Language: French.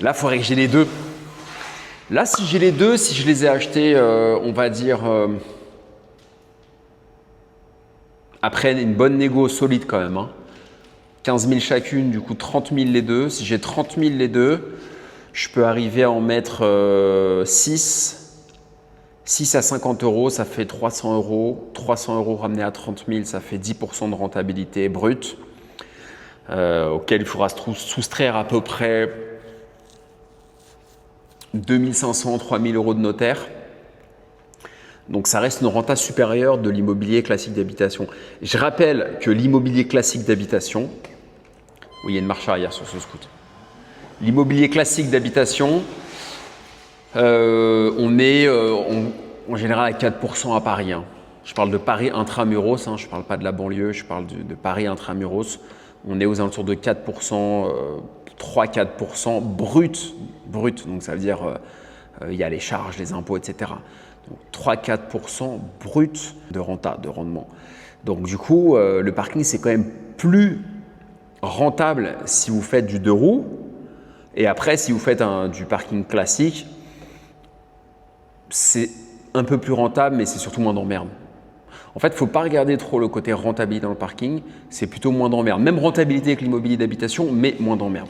Là, il faudrait que j'ai les deux. Là, si j'ai les deux, si je les ai achetés, on va dire, après une bonne négo solide quand même, hein. 15 000 chacune, du coup 30 000 les deux. Si j'ai 30 000 les deux, je peux arriver à en mettre 6 à 50 euros, ça fait 300 euros. 300 euros ramené à 30 000, ça fait 10% de rentabilité brute, auquel il faudra soustraire à peu près 2500, 3000 euros de notaire. Donc ça reste une renta supérieure de l'immobilier classique d'habitation. Je rappelle que l'immobilier classique d'habitation, oui, il y a une marche arrière sur ce scoot. L'immobilier classique d'habitation, on est en général à 4% à Paris, hein. Je parle de Paris intramuros, hein, je ne parle pas de la banlieue, je parle de Paris intramuros. On est aux alentours de 4%, 3-4% brut, donc ça veut dire il y a les charges, les impôts, etc. Donc 3-4% brut de renta, de rendement. Donc du coup, le parking, c'est quand même plus rentable si vous faites du 2 roues. Et après, si vous faites du parking classique, c'est un peu plus rentable, mais c'est surtout moins d'emmerde. En fait, il ne faut pas regarder trop le côté rentabilité dans le parking, c'est plutôt moins d'emmerde. Même rentabilité avec l'immobilier d'habitation, mais moins d'emmerde.